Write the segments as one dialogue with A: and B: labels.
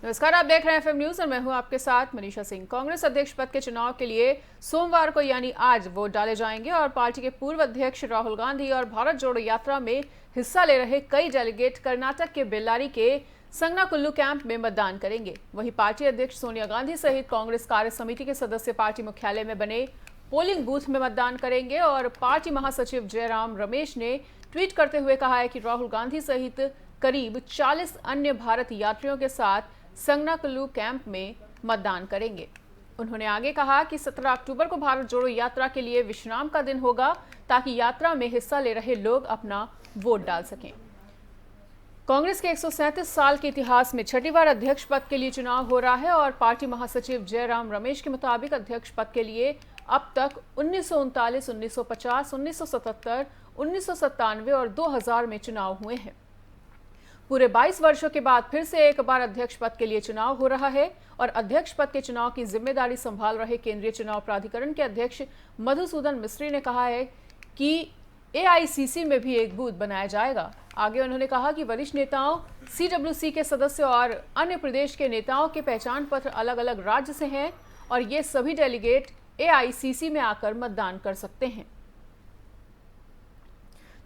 A: नमस्कार, आप देख रहे हैं एफएम न्यूज और मैं हूं आपके साथ मनीषा सिंह। कांग्रेस अध्यक्ष पद के चुनाव के लिए सोमवार को यानी आज वोट डाले जाएंगे और पार्टी के पूर्व अध्यक्ष राहुल गांधी और भारत जोड़ो यात्रा में हिस्सा ले रहे कई डेलीगेट कर्नाटक के बेल्लारी के संगनाकुल्लू कैंप में मतदान करेंगे। वहीं पार्टी अध्यक्ष सोनिया गांधी सहित कांग्रेस कार्य समिति के सदस्य पार्टी मुख्यालय में बने पोलिंग बूथ में मतदान करेंगे। और पार्टी महासचिव जयराम रमेश ने ट्वीट करते हुए कहा है कि राहुल गांधी सहित करीब 40 अन्य भारत यात्रियों के साथ संगनाकुल्लू कैंप में मतदान करेंगे। उन्होंने आगे कहा कि 17 अक्टूबर को भारत जोड़ो यात्रा के लिए विश्राम का दिन होगा ताकि यात्रा में हिस्सा ले रहे लोग अपना वोट डाल सकें। कांग्रेस के 137 साल के इतिहास में छठी बार अध्यक्ष पद के लिए चुनाव हो रहा है और पार्टी महासचिव जयराम रमेश के मुताबिक अध्यक्ष पद के लिए अब तक 1939, 1950, 1977, 1997 और 2000 में चुनाव हुए हैं। पूरे 22 वर्षों के बाद फिर से एक बार अध्यक्ष पद के लिए चुनाव हो रहा है और अध्यक्ष पद के चुनाव की जिम्मेदारी संभाल रहे केंद्रीय चुनाव प्राधिकरण के अध्यक्ष मधुसूदन मिस्त्री ने कहा है कि एआईसीसी में भी एक बूथ बनाया जाएगा। आगे उन्होंने कहा कि वरिष्ठ नेताओं, सीडब्ल्यूसी के सदस्य और अन्य प्रदेश के नेताओं के पहचान पत्र अलग अलग राज्य से हैं और ये सभी डेलीगेट एआईसीसी में आकर मतदान कर सकते हैं।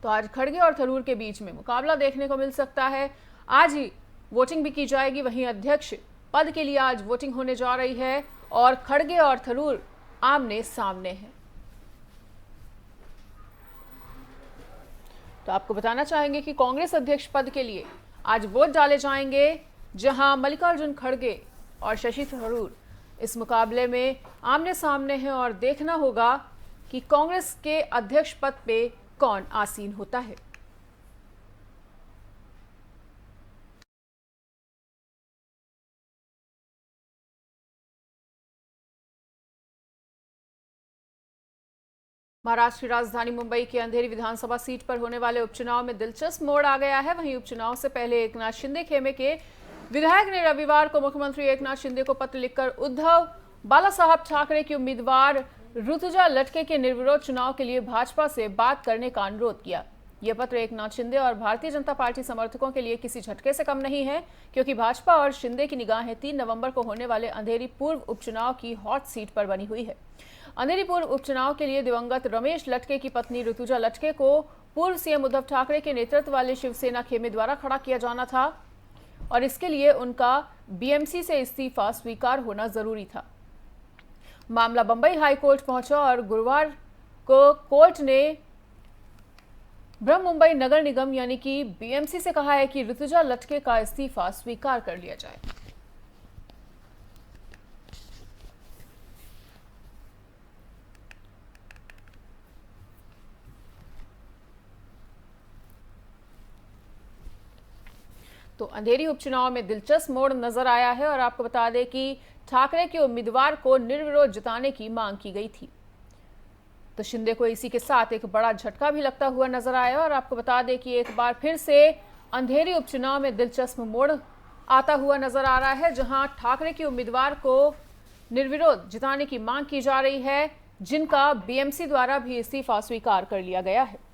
A: तो आज खड़गे और थरूर के बीच में मुकाबला देखने को मिल सकता है। आज ही वोटिंग भी की जाएगी। वहीं अध्यक्ष पद के लिए आज वोटिंग होने जा रही है और खड़गे और थरूर आमने सामने हैं। तो आपको बताना चाहेंगे कि कांग्रेस अध्यक्ष पद के लिए आज वोट डाले जाएंगे, जहां मल्लिकार्जुन खड़गे और शशि थरूर इस मुकाबले में आमने सामने हैं और देखना होगा कि कांग्रेस के अध्यक्ष पद पे कौन आसीन होता है। महाराष्ट्र की राजधानी मुंबई की अंधेरी विधानसभा सीट पर होने वाले उपचुनाव में दिलचस्प मोड़ आ गया है। वहीं उपचुनाव से पहले एकनाथ शिंदे खेमे के विधायक ने रविवार को मुख्यमंत्री एकनाथ शिंदे को पत्र लिखकर उद्धव बालासाहब ठाकरे की उम्मीदवार ऋतुजा लटके के निर्विरोध चुनाव के लिए भाजपा से बात करने का अनुरोध किया। यह पत्र एकनाथ शिंदे और भारतीय जनता पार्टी समर्थकों के लिए किसी झटके से कम नहीं है, क्योंकि भाजपा और शिंदे की निगाहें 3 नवंबर को होने वाले अंधेरी पूर्व उपचुनाव की हॉट सीट पर बनी हुई है। अंधेरी पूर्व उपचुनाव के लिए दिवंगत रमेश लटके की पत्नी ऋतुजा लटके को पूर्व सीएम उद्धव ठाकरे के नेतृत्व वाले शिवसेना खेमे द्वारा खड़ा किया जाना था और इसके लिए उनका बीएमसी से इस्तीफा स्वीकार होना जरूरी था। मामला बंबई हाई कोर्ट पहुंचा और गुरुवार को कोर्ट ने ब्रह्म मुंबई नगर निगम यानी कि बीएमसी से कहा है कि ऋतुजा लटके का इस्तीफा स्वीकार कर लिया जाए। तो अंधेरी उपचुनाव में दिलचस्प मोड़ नजर आया है और आपको बता दें कि ठाकरे के उम्मीदवार को निर्विरोध जिताने की मांग की गई थी। तो शिंदे को इसी के साथ एक बड़ा झटका भी लगता हुआ नजर आया और आपको बता दें कि एक बार फिर से अंधेरी उपचुनाव में दिलचस्प मोड़ आता हुआ नजर आ रहा है, जहां ठाकरे के उम्मीदवार को निर्विरोध जिताने की मांग की जा रही है, जिनका बीएमसी द्वारा भी इस्तीफा स्वीकार कर लिया गया है।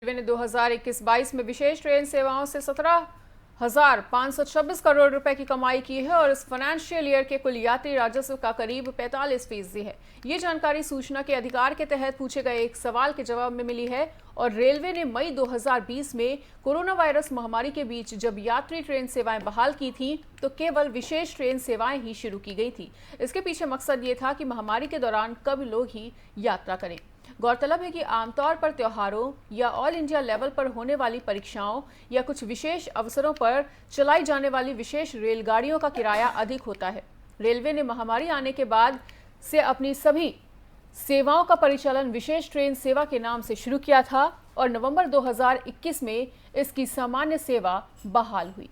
A: रेलवे ने 2021-22 में विशेष ट्रेन सेवाओं से 17,526 करोड़ रुपए की कमाई की है और इस फाइनेंशियल ईयर के कुल यात्री राजस्व का करीब 45% है। ये जानकारी सूचना के अधिकार के तहत पूछे गए एक सवाल के जवाब में मिली है और रेलवे ने मई 2020 में कोरोना वायरस महामारी के बीच जब यात्री ट्रेन सेवाएं बहाल की थी तो केवल विशेष ट्रेन सेवाएं ही शुरू की गई थी। इसके पीछे मकसद ये था कि महामारी के दौरान कब लोग ही यात्रा करें। गौरतलब है कि आमतौर पर त्योहारों या ऑल इंडिया लेवल पर होने वाली परीक्षाओं या कुछ विशेष अवसरों पर चलाई जाने वाली विशेष रेलगाड़ियों का किराया अधिक होता है। रेलवे ने महामारी आने के बाद से अपनी सभी सेवाओं का परिचालन विशेष ट्रेन सेवा के नाम से शुरू किया था और नवंबर 2021 में इसकी सामान्य सेवा बहाल हुई।